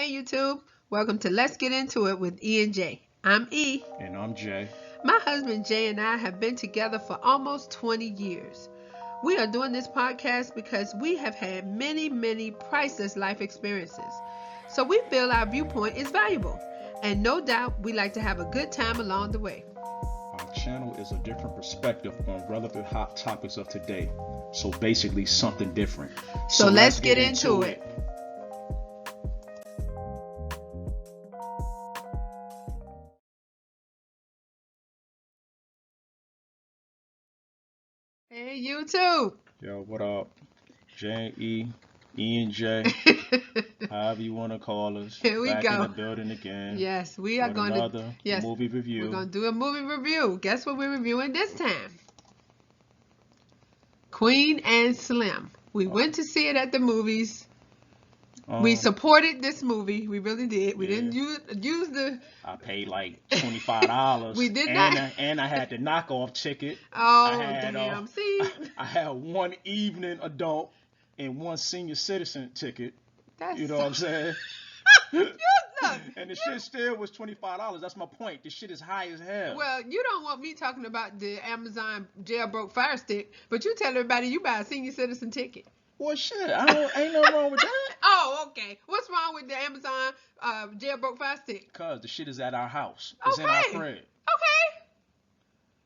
Hey YouTube, welcome to Let's Get Into It with E and J. I'm E. And I'm Jay. My husband Jay and I have been together for almost 20 years. We are doing this podcast because we have had many priceless life experiences. So we feel our viewpoint is valuable. And no doubt we like to have a good time along the way. Our channel is a different perspective on relevant hot topics of today. So basically something different. So let's get into it. Hey YouTube. Yo, what up? J E and J, however you want to call us. Here we Back go. in the building again. Yes, we are with going another to movie review. We're going to do a movie review. Guess what we're reviewing this time? Queen and Slim. We went to see it at the movies. We supported this movie. We really did. We didn't use the. I paid like $25. We did not. And I had the knockoff ticket. Oh, had, damn. See? I had one evening adult and one senior citizen ticket. That's you know what I'm saying? Look, and the shit still was $25. That's my point. The shit is high as hell. Well, you don't want me talking about the Amazon jailbroke Fire Stick, but you tell everybody you buy a senior citizen ticket. Well, shit, ain't nothing wrong with that. Oh, okay. What's wrong with the Amazon jailbroke Fire Stick? Cause the shit is at our house. It's in our crib. Okay.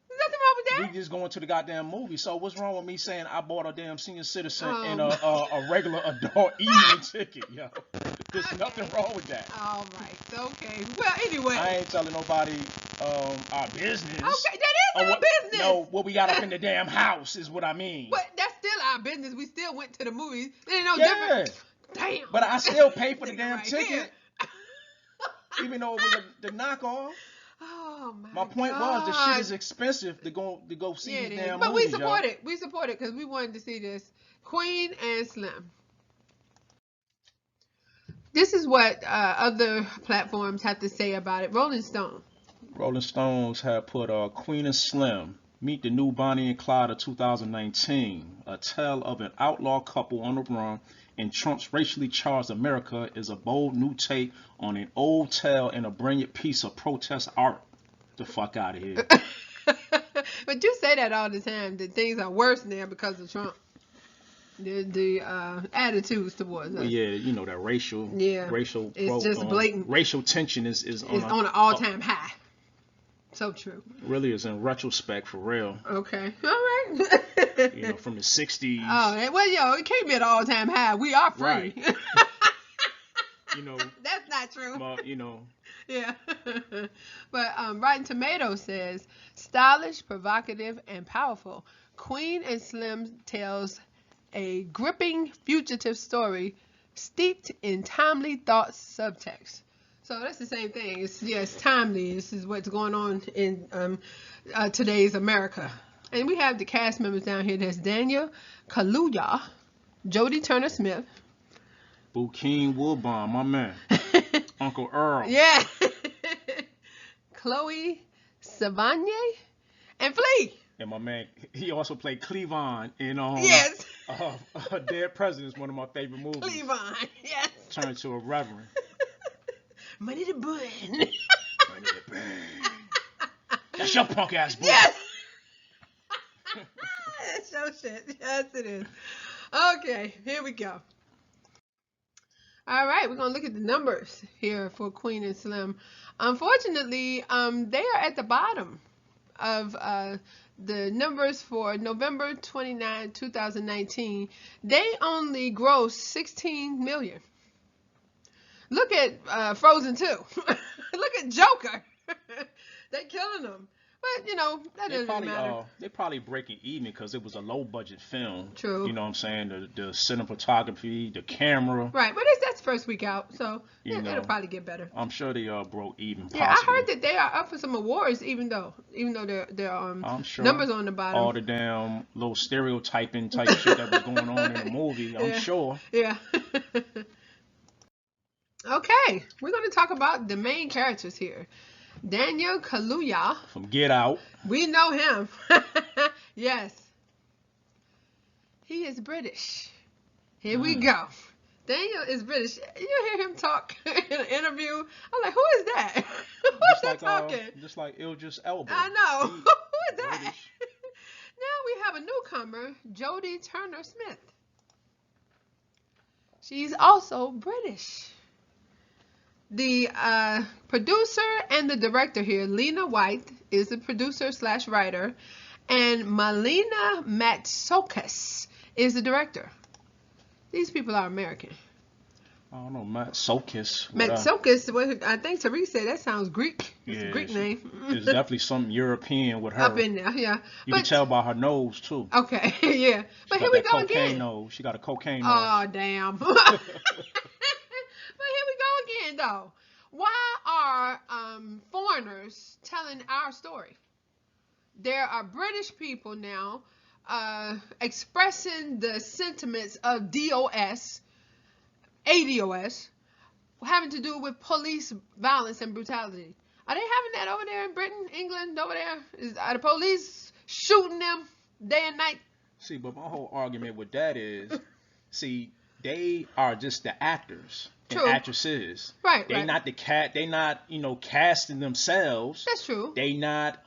There's nothing wrong with that. We just going to the goddamn movie. So what's wrong with me saying I bought a damn senior citizen and a regular adult evening ticket, yo? There's nothing wrong with that. All right. Okay. Well, anyway. I ain't telling nobody our business. Okay, that is our business. No, what we got up in the damn house is what I mean. But that's still our business. We still went to the movies. It ain't no different. Damn. But I still pay for the damn right ticket. Even though it was the knockoff. Oh my point was the shit is expensive to go see these damn but movies. We support it. We support it because we wanted to see this. Queen and Slim. This is what other platforms have to say about it. Rolling Stone. Rolling Stones have put Queen and Slim, meet the new Bonnie and Clyde of 2019. A tale of an outlaw couple on the run in Trump's racially charged America is a bold new take on an old tale and a brilliant piece of protest art. The fuck out of here. But you say that all the time, that things are worse now because of Trump. The attitudes towards us. Well, yeah, you know that racial it's just blatant. Racial tension is on an all-time high. So true. Really is in retrospect for real. Okay. All right. You know, from the 60s. Oh, well, it can't be at an all-time high. We are free. Right. You know. That's not true. But, you know. Yeah. But Rotten Tomatoes says, stylish, provocative, and powerful. Queen and Slim tells a gripping fugitive story steeped in timely thought subtext. So that's the same thing. It's timely. This is what's going on in today's America. And we have the cast members down here. There's Daniel Kaluuya, Jodie Turner-Smith, Bokeem Woodbine, my man, Uncle Earl. Yeah, Chloe Sevigny, and Flea. And my man, he also played Cleavon in yes. Dead Presidents, one of my favorite movies. Cleavon, yes. Turned to a reverend. Money to burn. Money to burn. That's your punk ass boy. Yes. That's your shit. Yes, it is. Okay, here we go. All right, we're gonna look at the numbers here for Queen and Slim. Unfortunately, they are at the bottom of the numbers for November 29, 2019. They only grossed 16 million. Look at Frozen 2. Look at Joker. They're killing them. But, you know, that doesn't matter. They're probably breaking even because it was a low-budget film. True. You know what I'm saying? The cinematography, the camera. Right, but that's first week out, so it'll probably get better. I'm sure they broke even. Possibly. Yeah, I heard that they are up for some awards, even though their I'm sure numbers on the bottom. All the damn little stereotyping type shit that was going on in the movie. I'm sure. Yeah. Okay, we're going to talk about the main characters here. Daniel Kaluuya. From Get Out. We know him. Yes. He is British. Here we go. Daniel is British. You hear him talk in an interview. I'm like, who is that? Who's Just that like talking? just like Idris Elba. I know. He Who is that? British. Now we have a newcomer, Jodie Turner-Smith. She's also British. The producer and the director here, Lena White, is the producer / writer, and Melina Matsoukas is the director. These people are American. I don't know, Matsoukas. Matsoukas, I think Tariq said that sounds Greek. It's a Greek name. It's definitely something European with her. Up in there, yeah. You can tell by her nose too. Okay, yeah. But here we go again. Nose. She got a cocaine nose. Oh, damn. But here we go again, though. Why are foreigners telling our story? There are British people now expressing the sentiments of DOS, ADOS, having to do with police violence and brutality. Are they having that over there in Britain, England, over there? Are the police shooting them day and night? See, but my whole argument with that is, see, they are just the actors and actresses. Right, They not the they not, casting themselves. That's true. They not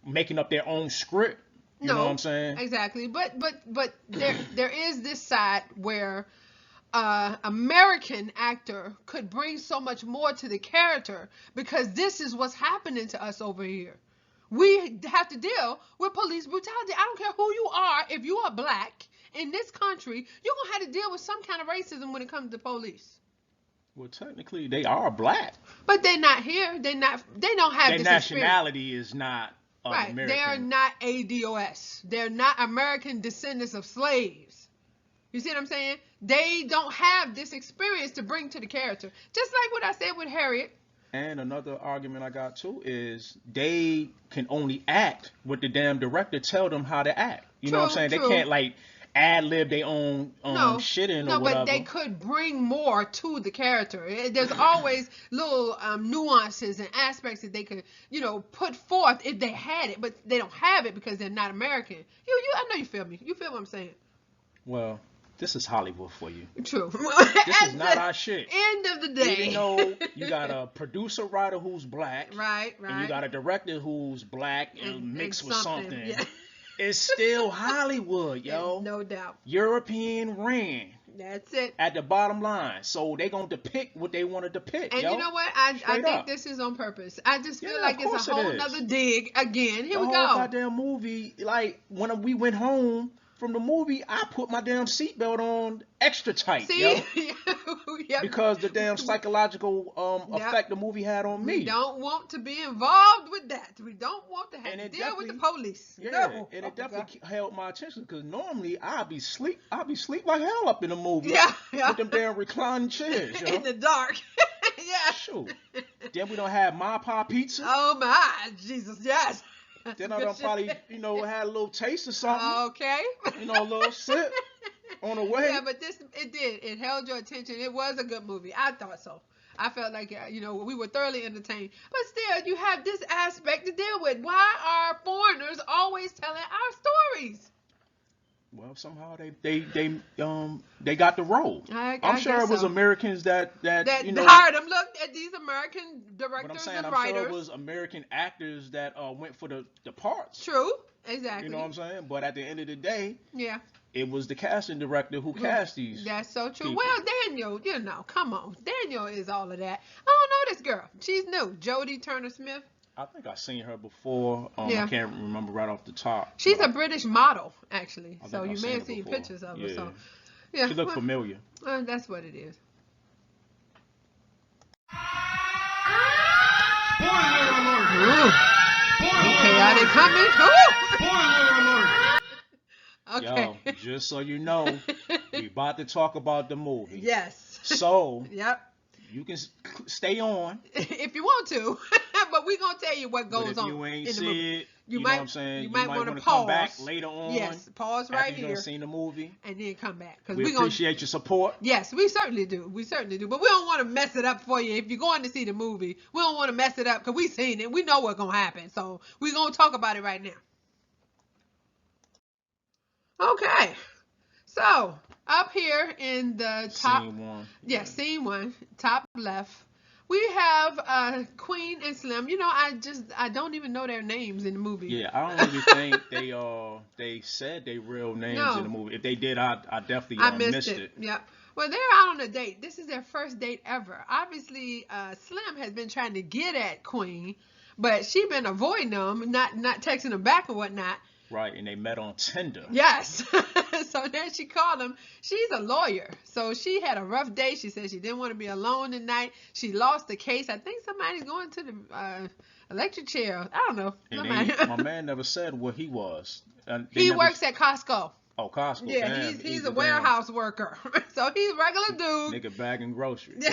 making up their own script. You know what I'm saying? Exactly. But there is this side where American actor could bring so much more to the character because this is what's happening to us over here. We have to deal with police brutality. I don't care who you are. If you are black in this country, you're going to have to deal with some kind of racism when it comes to police. Well, technically, they are black. But they're not here. They don't have their this nationality is not right. American. They're not ADOS. They're not American descendants of slaves. You see what I'm saying? They don't have this experience to bring to the character. Just like what I said with Harriet. And another argument I got too is they can only act what the damn director tell them how to act. You know what I'm saying? They can't like ad-lib their own shit in or whatever. No, but they could bring more to the character. There's always little nuances and aspects that they could, put forth if they had it, but they don't have it because they're not American. I know you feel me. You feel what I'm saying? Well, this is Hollywood for you. True. This is not our shit. End of the day. Even though you got a producer writer who's black, right, and you got a director who's black and mixed with something. Yeah. It's still Hollywood, yo. No doubt. European ran. That's it. At the bottom line. So they gonna depict what they want to depict. And yo. you know what? I think this is on purpose. I just feel like it's a whole nother dig again. Here we go. The whole goddamn movie, like when we went home from the movie, I put my damn seatbelt on extra tight. See? Yo. Yep. Because the damn psychological effect the movie had on me. We don't want to be involved with that. We don't want to have to deal with the police. Yeah, no. And it definitely held my attention because normally I'd be sleep like hell up in the movie. Yeah. With them damn reclining chairs. Yo. In the dark. Yeah. Shoot. Then we don't have my pie pizza. Oh my Jesus, yes. Then I done probably, had a little taste of something. Okay. A little sip on the way. Yeah, but it held your attention. It was a good movie. I thought so. I felt like, we were thoroughly entertained. But still, you have this aspect to deal with. Why are foreigners always telling our stories? Well, somehow they got the role. I'm sure it was Americans that hired them. Look at these American directors and writers. I'm sure it was American actors that went for the parts. True, exactly. You know what I'm saying? But at the end of the day, yeah, it was the casting director who cast these. That's so true. People. Well, Daniel, come on, Daniel is all of that. I don't know this girl. She's new, Jodie Turner-Smith. I think I've seen her before. I can't remember right off the top. She's a British model, actually. So you may have seen pictures of her. So, yeah. She looked familiar. That's what it is. Spoiler alert! Okay, are they coming? Okay. Yo, just so you know, we about to talk about the movie. Yes. So. Yep. You can stay on if you want to, but we're gonna tell you what goes on. You ain't in the movie. It, you know what I'm saying? You might want to come back later on. Yes, pause right after you here. done seen the movie, and then come back because we appreciate your support. Yes, we certainly do. But we don't want to mess it up for you. If you're going to see the movie, we don't want to mess it up because we seen it. We know what's gonna happen, so we're gonna talk about it right now. Okay, so Up here in the top, Scene one. yeah, scene one, top left, we have Queen and Slim. You know, I don't even know their names in the movie. Yeah, I don't even think they said their real names in the No. movie. If they did, I definitely I missed it. Yep. Well, they're out on a date. This is their first date ever. Obviously, Slim has been trying to get at Queen, but she been avoiding them, not texting them back or whatnot. Right, and they met on Tinder. Yes. So then she called him. She's a lawyer. So she had a rough day. She said she didn't want to be alone tonight. She lost the case. I think somebody's going to the electric chair. I don't know. And Somebody. my man never said what he was. He works at Costco. Oh, Costco. Yeah, Damn, he's a damn warehouse worker. So he's a regular dude. nigga bagging groceries.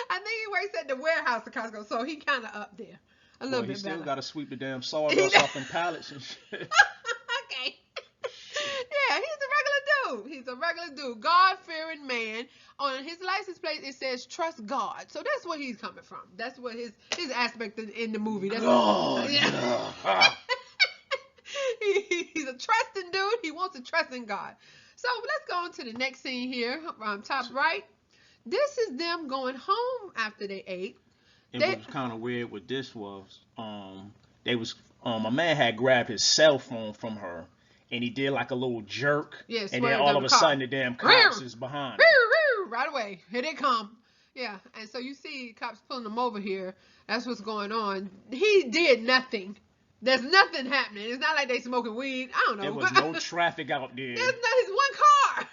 I think he works at the warehouse at Costco, so he kind of up there a little Well, he bit still better. got to sweep the damn sawdust off in pallets and shit. Okay. Yeah, he's a regular dude. He's a regular dude. God-fearing man. On his license plate, it says trust God. So that's where he's coming from. That's what his aspect in the movie. That's God. Yeah. He's a trusting dude. He wants to trust in God. So let's go on to the next scene here. Top right. This is them going home after they ate. It was kind of weird what this was. My man had grabbed his cell phone from her, and he did like a little jerk, Yeah, and swerved then all on of the a car. sudden the damn cops is behind him. Right away. Here they come. Yeah, and so you see cops pulling them over here. That's what's going on. He did nothing. There's nothing happening. It's not like they smoking weed. I don't know. There was no traffic out there, There's not his one car.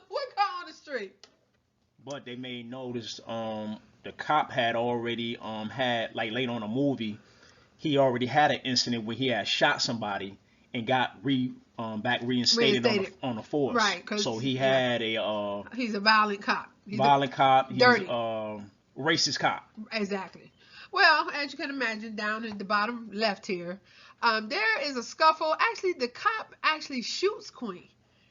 One car on the street. but they made notice. The cop had already had, like, later on a movie, he already had an incident where he had shot somebody and got reinstated. On the force. Right, 'cause, So he yeah. had a He's a violent cop. He's violent cop. He's dirty. a racist cop. Exactly. Well, as you can imagine, down at the bottom left here, there is a scuffle. Actually, the cop actually shoots Queen.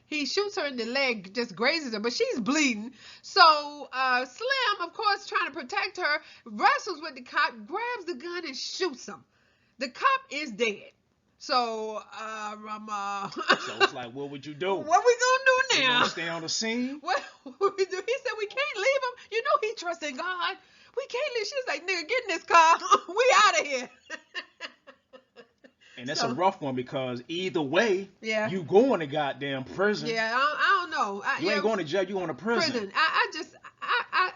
He shoots her in the leg, just grazes her, but she's bleeding. So Slim, of course, trying to protect her, wrestles with the cop, grabs the gun and shoots him. The cop is dead. So, So it's like, what would you do? what we gonna do You now? gonna stay on the scene? What would we do? He said we can't leave him. You know he trusts in God. We can't leave. She's like, nigga, get in this car. We out of here. And that's So- a rough one because either way, Yeah. you going to goddamn prison. Yeah, I don't know. You ain't going to jail, you going to prison.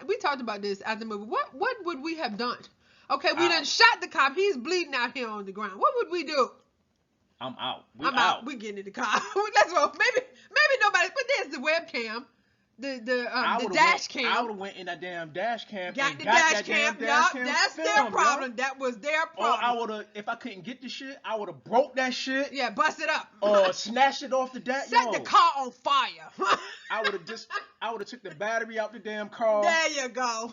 We talked about this at the movie. What would we have done? Okay, we Out. done shot the cop. He's bleeding out here on the ground. What would we do? I'm out. I'm out. We getting in the car. Let's go. Maybe nobody. But there's the webcam, the dash cam. I would have went in that damn dash cam. Got and the got dash that damn cam. dash Yup, cam that's their film, yo. problem. That was their Or problem. I would have, if I couldn't get the shit, I would have broke that shit. Yeah, bust it up. Or snatched it off the dash. Set the car on fire. I would have took the battery out the damn car. There you go.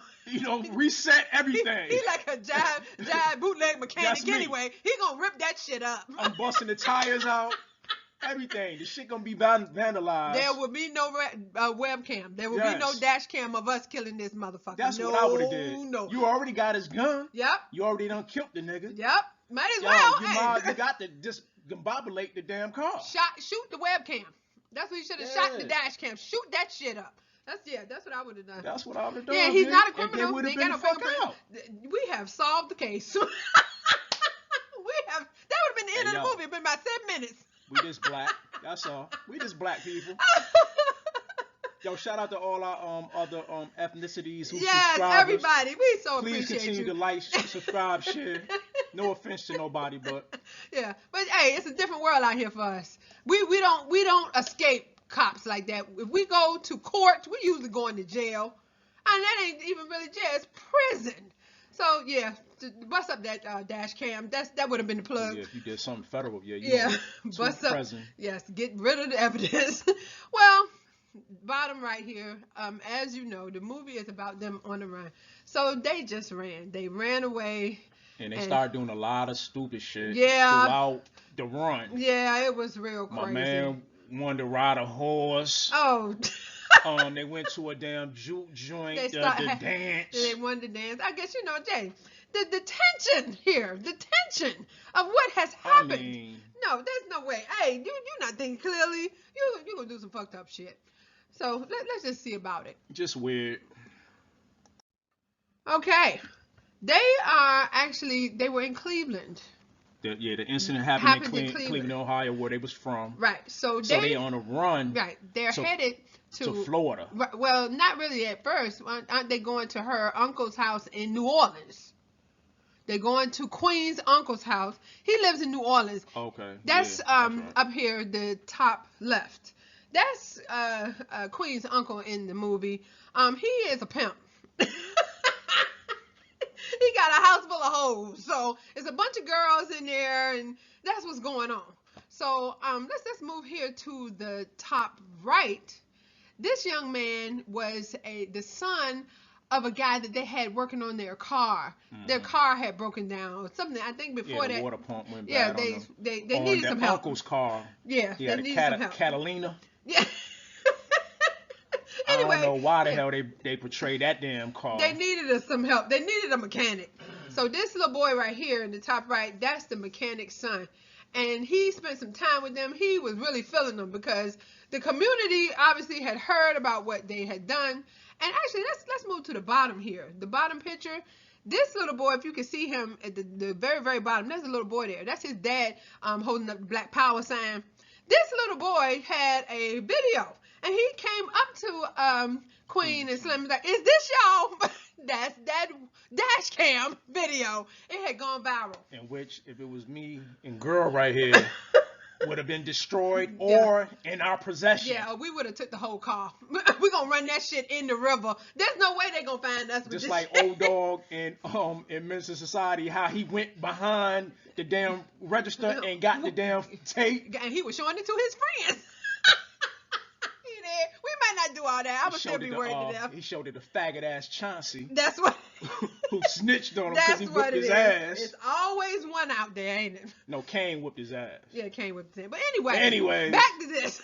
Reset everything. He like a jive bootleg mechanic That's me. anyway. He gonna rip that shit up. I'm busting the tires out. Everything. The shit gonna be vandalized. There will be no webcam. There will be no Yes. dash cam of us killing this motherfucker. That's no, what I would have did. No. You already got his gun. Yep. You already done killed the nigga. Yep. Might as Yo, well. you got to just discombobulate the damn car. Shoot the webcam. That's what you should have shot the Yeah. dash cam. Shoot that shit up. That's what I would have done. That's what I would have done. Yeah, he's man. not a And criminal. then would They have got been a the fuck fingerprint. out. We have solved the case. That would have been the end Hey, of the yo. movie. It's been about 7 minutes. We just black. That's all. We just black people. Yo, shout out to all our other ethnicities who Yes, subscribe. everybody. We so Please appreciate continue you. to like, subscribe, share. No offense to nobody, but Yeah, but hey, it's a different world out here for us. We don't escape cops like that. If we go to court, we usually going to jail, and that ain't even really jail; it's prison. So yeah, to bust up that dash cam. That would have been the plug. yeah, if you did something federal, you Yeah, know, bust to up. prison. Yes, get rid of the evidence. Well, bottom right here, as you know, the movie is about them on the run. So they just ran. They ran away. And they And- started doing a lot of stupid shit Yeah. throughout the run. Yeah, it was real My crazy. man wanted to ride a horse. Oh, They went to a damn juke joint, They the start. dance. They wanted to dance. I guess Jay. The tension here, the tension of what has I happened. mean, No, there's no way. Hey, you're not thinking clearly. You gonna do some fucked up shit. So let's just see about it. just weird. Okay, they were in Cleveland. The incident happened in in Cleveland, Ohio, where they was from. Right. So they on a run. Right. They're headed to Florida. Right, well, not really at first. Aren't they going to her uncle's house in New Orleans? They're going to Queen's uncle's house. He lives in New Orleans. Okay. That's that's right. up here, the top left. That's Queen's uncle in the movie. He is a pimp. He got a house full of hoes. So it's a bunch of girls in there, and that's what's going on. So let's move here to the top right. This young man was the son of a guy that they had working on their car. Mm-hmm. Their car had broken down or something. I think before that. The water pump went bad. Yeah, they needed some help. Uncle's car. Yeah, they needed some help. Catalina. Yeah. Anyway, I don't know why the hell they portrayed that damn car. They needed some help. They needed a mechanic. So this little boy right here in the top right, that's the mechanic's son. And he spent some time with them. He was really feeling them because the community obviously had heard about what they had done. And actually, let's move to the bottom here. The bottom picture. This little boy, if you can see him at the very, very bottom, there's a little boy there. That's his dad holding up the Black Power sign. This little boy had a video. And he came up to Queen and Slim and was like, "Is this y'all?" That's that dash cam video. It had gone viral. In which, if it was me and girl right here, would have been destroyed or in our possession. Yeah, we would have took the whole car. We're gonna run that shit in the river. There's no way they're gonna find us. Just like Old Dog in Minister Society, how he went behind the damn register and got the damn tape. And he was showing it to his friends. We might not do all that. I would still be worried to death. He showed it to faggot ass Chauncey. That's what. Who snitched on him because he whipped his ass. It's always one out there, ain't it? No, Kane whipped his ass. Yeah, Kane whipped his ass. But anyway, back to this.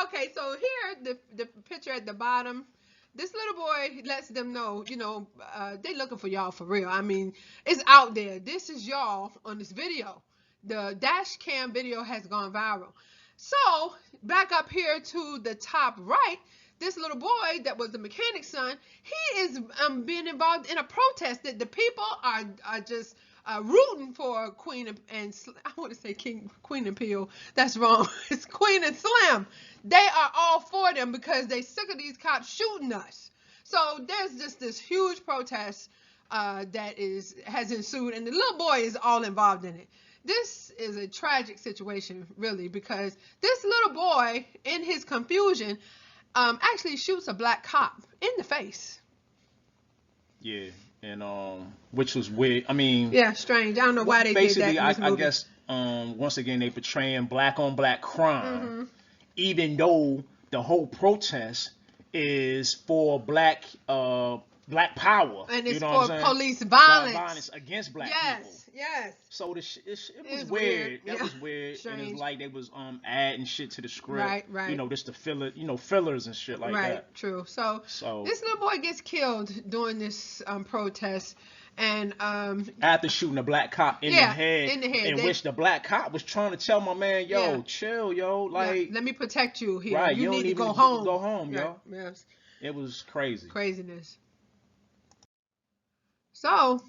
Okay, so here the picture at the bottom. This little boy lets them know, they looking for y'all for real. I mean, it's out there. This is y'all on this video. The dash cam video has gone viral. So, back up here to the top right, this little boy that was the mechanic's son, he is being involved in a protest that the people are just rooting for Queen and I want to say Queen and Peele. That's wrong. It's Queen and Slim. They are all for them because they sick of these cops shooting us. So, there's just this huge protest that has ensued, and the little boy is all involved in it. This is a tragic situation, really, because this little boy, in his confusion, actually shoots a black cop in the face. Yeah, and which was weird. I mean, yeah, strange. I don't know why they did that. Basically, I guess once again they portraying black on black crime, even though the whole protest is for black power, and it's for police violence against black people. Yes. So it was weird. That was weird. Strange. And it's like they was adding shit to the script. Right. Just to fill it, fillers and shit like that. Right. True. So this little boy gets killed during this protest, and after shooting a black cop in the head, in which the black cop was trying to tell my man, yo, chill, yo, like let me protect you here. Right. You need to go home. Go home, yo. Yes. It was crazy. Craziness. So,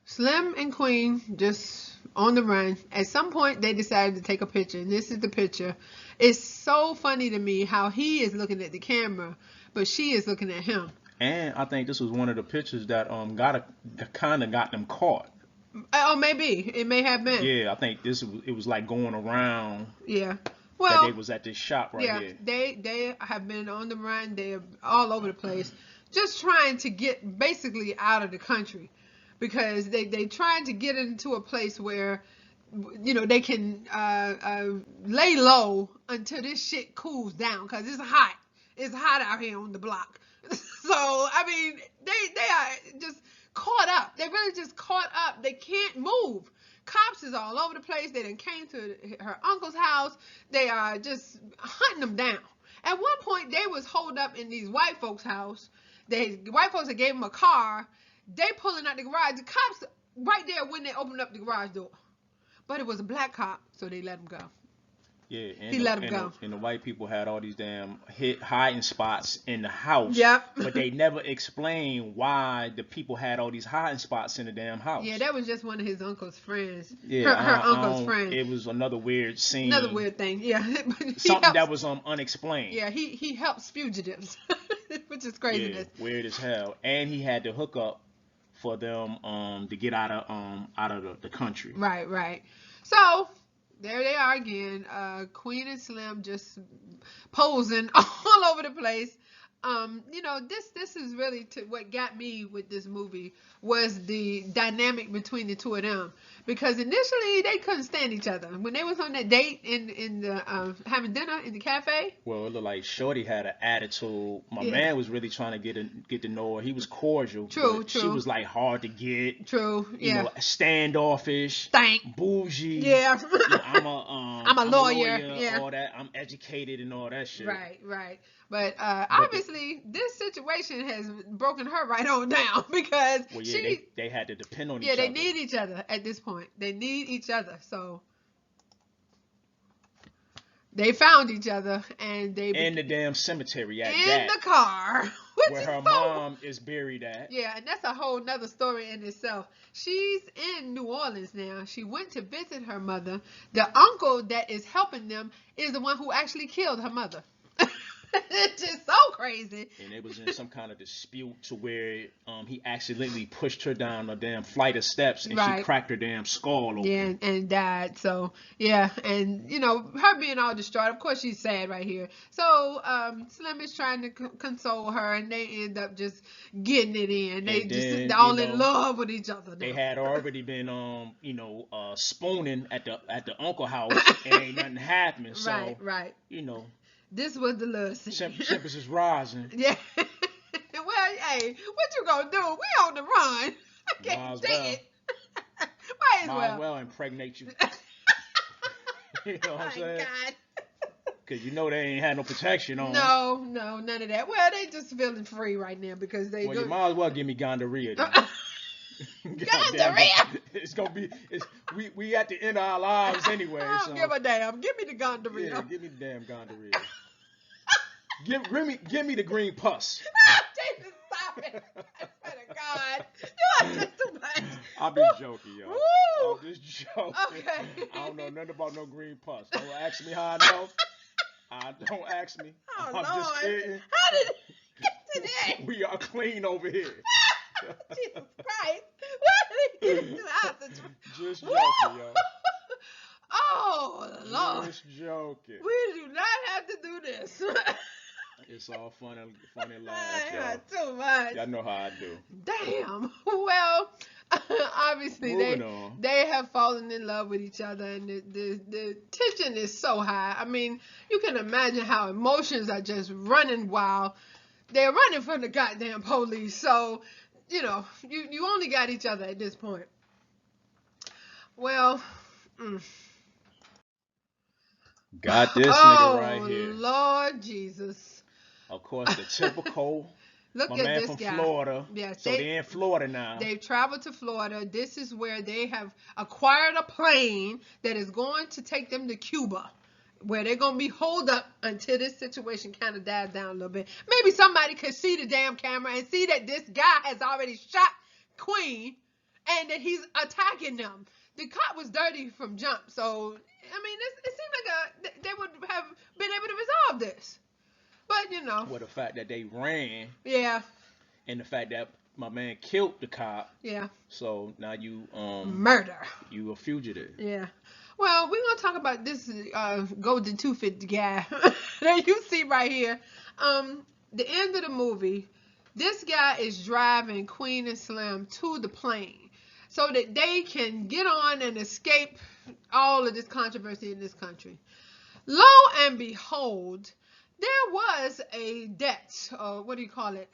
Slim and Queen just on the run. At some point, they decided to take a picture, and this is the picture. It's so funny to me how he is looking at the camera, but she is looking at him. And I think this was one of the pictures that kind of got them caught. Oh, maybe it may have been. Yeah, I think it was like going around. Yeah. Well, that they was at this shop right here. Yeah, they have been on the run. They're all over the place, just trying to get basically out of the country, because they trying to get into a place where, they can lay low until this shit cools down, because it's hot. It's hot out here on the block. So I mean, they are just caught up. They really just caught up. They can't move. Cops is all over the place. They done came to her uncle's house. They are just hunting them down. At one point, they was holed up in these white folks' house. The white folks had gave them a car. They pulling out the garage. The cops right there when they opened up the garage door. But it was a black cop, so they let him go. Yeah, He let him go. And the white people had all these damn hiding spots in the house. Yep. But they never explained why the people had all these hiding spots in the damn house. Yeah, that was just one of his uncle's friends. Yeah, her uncle's friend. It was another weird scene. Another weird thing. Yeah. Something that was unexplained. Yeah, he helps fugitives, which is craziness. Yeah, weird as hell. And he had to hook up for them to get out of the country. Right. So there they are again. Queen and Slim just posing all over the place. This is really what got me with this movie was the dynamic between the two of them, because initially they couldn't stand each other when they was on that date in the having dinner in the cafe. Well, it looked like Shorty had an attitude. My man was really trying to get to know her. He was cordial. True. She was like hard to get. True. Yeah. Standoffish. Bougie. Yeah. I'm a lawyer. Yeah. All that. I'm educated and all that shit. Right. But obviously, this situation has broken her right on down because they had to depend on each other. Yeah, they need each other at this point. They need each other. So they found each other and they in the damn cemetery in the car where her mom is buried at. Yeah, and that's a whole nother story in itself. She's in New Orleans now. She went to visit her mother. The uncle that is helping them is the one who actually killed her mother. It's just so crazy. And it was in some kind of dispute to where he accidentally pushed her down a damn flight of steps and she cracked her damn skull open. Yeah, and died. So, yeah. And, her being all distraught, of course she's sad right here. So, Slim is trying to console her and they end up just getting it in. They're all in love with each other now. They had already been, spooning at the uncle house and ain't nothing happened. So, right. This was the love scene. Tempers is rising. Yeah. Well, hey, what you gonna do? We on the run. I can't say it. Might as well impregnate you. You know what I'm saying? God. Because they ain't had no protection on. No, none of that. Well, they just feeling free right now because they. Well, you might as well give me gonorrhea. Gonorrhea. It's gonna be. We at the end of our lives anyway. I don't give a damn. Give me the gonorrhea. Yeah, give me the damn gonorrhea. Give me the green pus. Jesus, stop it! I swear to God, you are just too much. I'm just joking, y'all. I'm just joking. Okay. I don't know nothing about no green pus. Don't ask me how I know. Don't ask me. Oh, I'm just kidding. How did it get to that? We are clean over here. Jesus Christ! Where did he get to the Just joking, y'all. Oh Lord! Just joking. We do not have to do this. It's all funny laughs, y'all. Too much. Y'all know how I do. Damn. Well, obviously they have fallen in love with each other, and the tension is so high. I mean, you can imagine how emotions are just running wild. They're running from the goddamn police. So, you only got each other at this point. Well, got this nigga right here. Lord Jesus. Of course, the typical. Look my at man this from guy. Florida. Yes, so they're in Florida now. They've traveled to Florida. This is where they have acquired a plane that is going to take them to Cuba, where they're going to be holed up until this situation kind of dies down a little bit. Maybe somebody could see the damn camera and see that this guy has already shot Queen and that he's attacking them. The cop was dirty from jump. So, I mean, it seemed like they would have been able to resolve this. But, Well, the fact that they ran. Yeah. And the fact that my man killed the cop. Yeah. So now you murder. You a fugitive. Yeah. Well, we're gonna talk about this golden toothed guy that you see right here. The end of the movie, this guy is driving Queen and Slim to the plane so that they can get on and escape all of this controversy in this country. Lo and behold, there was a debt, or what do you call it?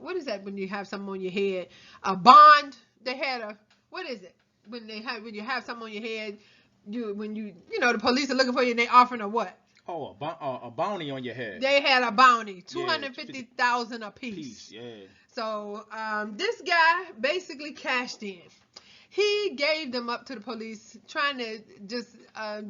What is that when you have something on your head? A bond. They had what is it? when you have something on your head, the police are looking for you and they offering a what? Oh, a bounty on your head. They had a bounty, Yeah, 250,000 a piece. Yeah. So this guy basically cashed in. He gave them up to the police, trying to just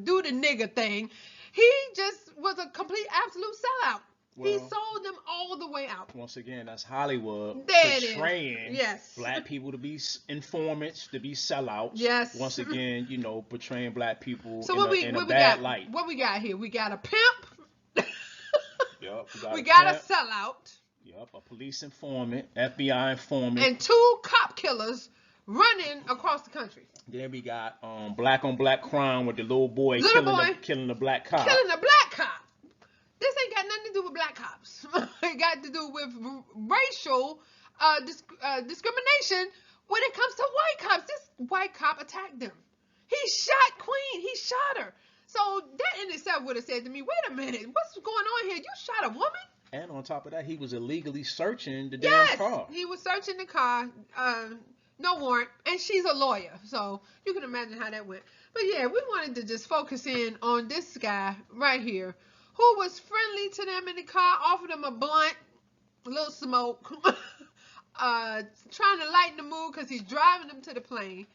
do the nigger thing. He just was a complete absolute sellout. Well, he sold them all the way out. Once again, that's Hollywood There portraying yes. black people to be informants, to be sellouts. Yes. Once again, portraying black people so in a bad light. What we got here? We got a pimp. Yep. We got a sellout. Yep. A police informant, FBI informant, and 2 cop killers running across the country. Then we got black on black crime with the little boy killing the black cop. Killing the black cop. This ain't got nothing to do with black cops. It got to do with racial discrimination when it comes to white cops. This white cop attacked them. He shot Queen. He shot her. So that in itself would have said to me, wait a minute, what's going on here? You shot a woman? And on top of that, he was illegally searching the damn car. He was searching the car. No warrant. And she's a lawyer. So you can imagine how that went. But yeah, we wanted to just focus in on this guy right here, who was friendly to them in the car, offered them a blunt, a little smoke, trying to lighten the mood because he's driving them to the plane.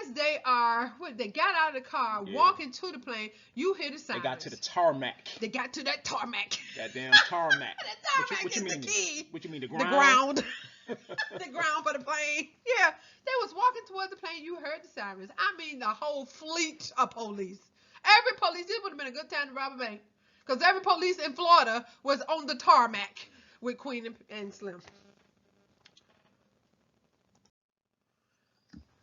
As they got out of the car, walking to the plane, you hear the sirens. They got to the tarmac. They got to that tarmac. That damn tarmac. That tarmac what you is mean, the key. What you mean, the ground? The ground for the plane. Yeah, they was walking towards the plane. You heard the sirens. I mean, the whole fleet of police. Every police. This would have been a good time to rob a bank, because every police in Florida was on the tarmac with Queen and Slim.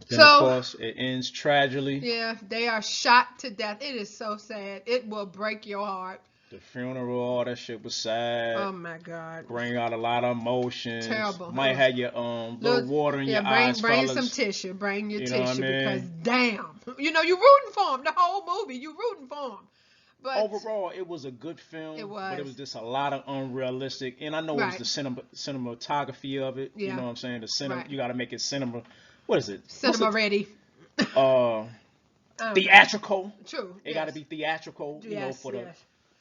Then, of course, it ends tragically. Yeah, they are shot to death. It is so sad. It will break your heart. The funeral, all that shit was sad. Oh my God. Bring out a lot of emotions. Terrible. Might have your little water in your eyes, bring fellas. some tissue. Bring your tissue because damn, you rooting for him the whole movie. You rooting for him. But overall, it was a good film. It was. But it was just a lot of unrealistic. And I know it was the cinematography of it. Yeah. You know what I'm saying? You got to make it cinema. What is it? Cinema ready. Theatrical. True. It got to be theatrical.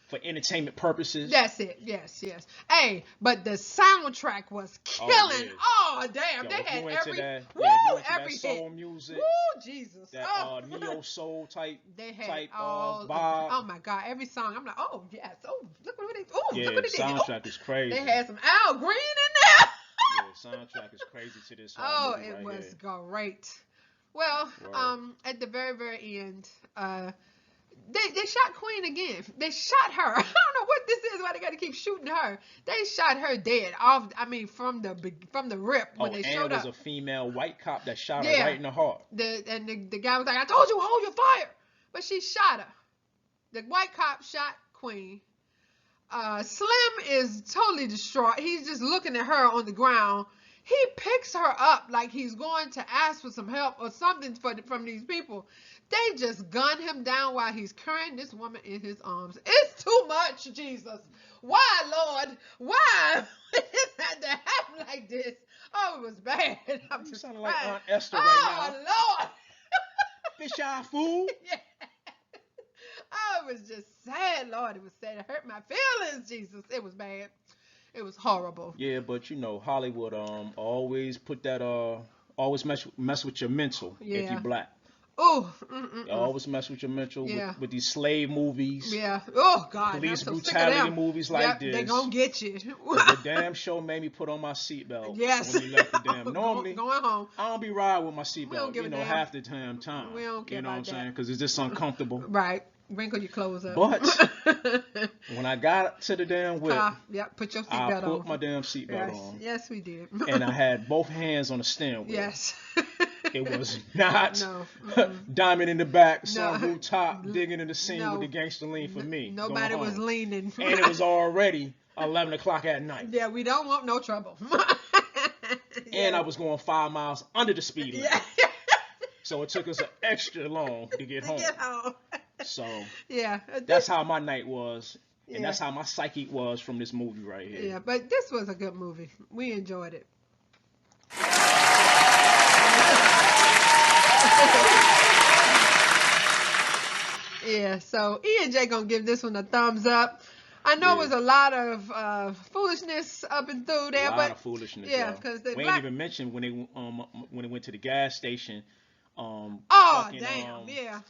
For entertainment purposes. That's it. Yes. Hey, but the soundtrack was killing. Oh damn, they had every soul music. Woo, Jesus. That neo soul type. They had vibe. Oh my God, every song. I'm like, oh yes. Oh, look what they. Oh, yeah, look what they did. Soundtrack is crazy. They had some Al Green in there. Yeah, soundtrack is crazy to this. It was great. Well, at the very, very end, they shot Queen again. They shot her. I don't know what this is. Why they got to keep shooting her? They shot her dead off. I mean, from the rip when they showed up. And it was a female white cop that shot her right in the heart. The guy was like, "I told you, hold your fire," but she shot her. The white cop shot Queen. Slim is totally distraught. He's just looking at her on the ground. He picks her up like he's going to ask for some help or something from these people. They just gun him down while he's carrying this woman in his arms. It's too much, Jesus. Why, Lord? Why it had to happen like this? Oh, it was bad. You sound like Aunt Esther right now. Oh, Lord. Fish eye fool. Yeah. Oh, it was just sad, Lord. It was sad. It hurt my feelings, Jesus. It was bad. It was horrible. Yeah, but Hollywood always put that always mess with your mental if you're black. Oh, always mess with your mental with these slave movies. Yeah. Oh God. Police brutality movies like this. They gonna get you. The damn show made me put on my seatbelt. Yes. When we left the damn. Normally, going home. I don't be riding with my seatbelt. Half the damn time. We don't care You know about what I'm saying? Because it's just uncomfortable. Right. Wrinkle your clothes up. But when I got to the damn whip, put your seatbelt on. I put my damn seatbelt on. Yes, we did. And I had both hands on the steering wheel. Yes. It was not diamond in the back, sunroof top, digging in the scene with the gangster lean for me. Nobody was leaning. And it was already 11 o'clock at night. Yeah, we don't want no trouble. And I was going 5 miles under the speed limit. Yeah. So it took us extra long to get home. So yeah, that's how my night was. And that's how my psyche was from this movie right here. Yeah, but this was a good movie. We enjoyed it. Yeah, so E and J gonna give this one a thumbs up. I know it was a lot of foolishness up and through there, A lot but of foolishness. yeah, yo. because the we black. ain't even mentioned when they went to the gas station. Oh Fucking, damn, yeah.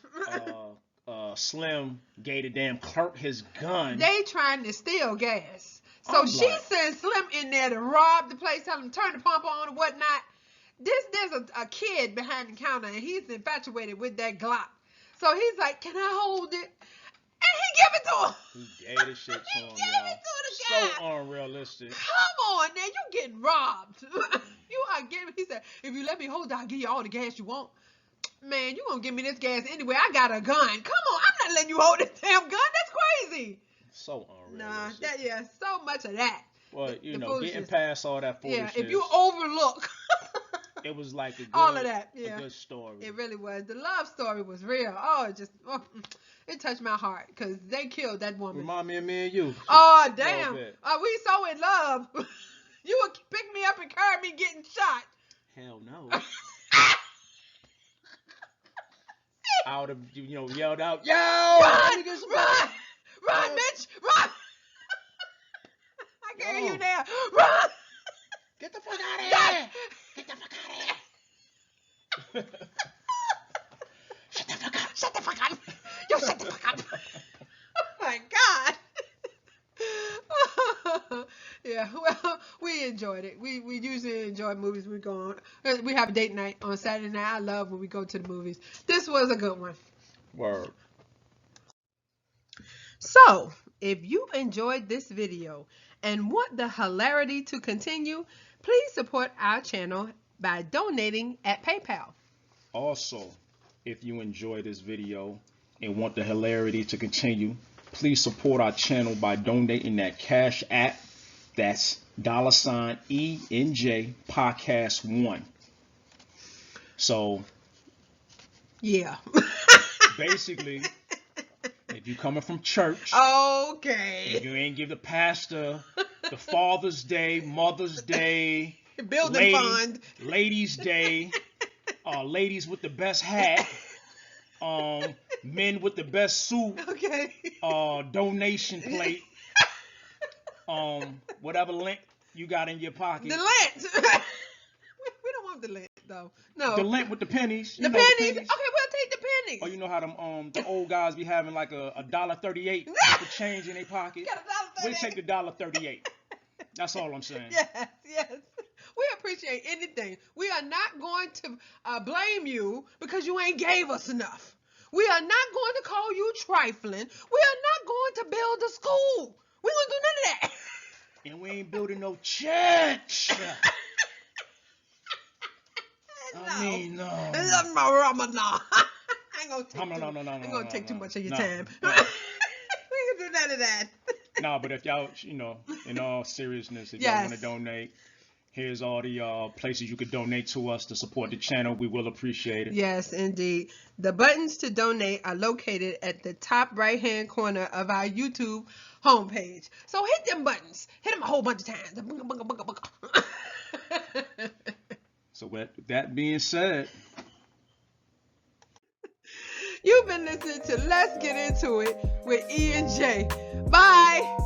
Slim gave the damn clerk his gun. They trying to steal gas, so she sent Slim in there to rob the place, tell him to turn the pump on and whatnot. There's a kid behind the counter, and he's infatuated with that Glock. So he's like, "Can I hold it?" And he give it to him. He gave the shit to him, y'all. So unrealistic. Come on, now you getting robbed. You are getting. He said, "If you let me hold it, I'll give you all the gas you want." Man, you gonna give me this gas anyway? I got a gun. Come on, I'm not letting you hold this damn gun. That's crazy. So unrealistic. Nah, so much of that. Well, the getting past all that foolishness. Yeah, if you overlook. It was like a good, all of that, yeah. a good story. It really was. The love story was real. Oh, it touched my heart because they killed that woman. Remind me of Me and You. Oh, damn. We so in love. You would pick me up and carry me getting shot. Hell no. I would have, yelled out, "Yo! Run, bitch, run!" I can hear you now. Run! Get the fuck out of here! Get the fuck out of here! Shut the fuck up! Shut the fuck up! Yo, shut the fuck up! Oh my God! Yeah, well, we enjoyed it. We usually enjoy movies. We go on. We have a date night on Saturday night. I love when we go to the movies. This was a good one. Word. So, if you enjoyed this video and want the hilarity to continue, please support our channel by donating at PayPal. Also, if you enjoy this video and want the hilarity to continue, please support our channel by donating at Cash App. That's $ENJ Podcast 1. So, yeah. Basically, if you coming from church, okay, if you ain't give the pastor the Father's Day, Mother's Day, building fund, Ladies' Day, ladies with the best hat, men with the best suit, okay, donation plate, whatever lint you got in your pocket. The lint. We don't want the lint though. No. The lint with the pennies. The pennies. Okay, we'll take the pennies. Oh, you know how them the old guys be having like a $1.38 for change in their pocket. We'll take the $1.38. That's all I'm saying. Yes. We appreciate anything. We are not going to blame you because you ain't gave us enough. We are not going to call you trifling. We are not going to build a school. We gonna do none of that. And we ain't building no church. No. I mean, no. I ain't gonna take too much of your time. No. We ain't gonna do none of that. No, but if y'all, in all seriousness, if y'all want to donate, here's all the places you could donate to us to support the channel. We will appreciate it. Yes, indeed. The buttons to donate are located at the top right-hand corner of our YouTube homepage. So hit them buttons. Hit them a whole bunch of times. So with that being said, you've been listening to Let's Get Into It with E and J. Bye.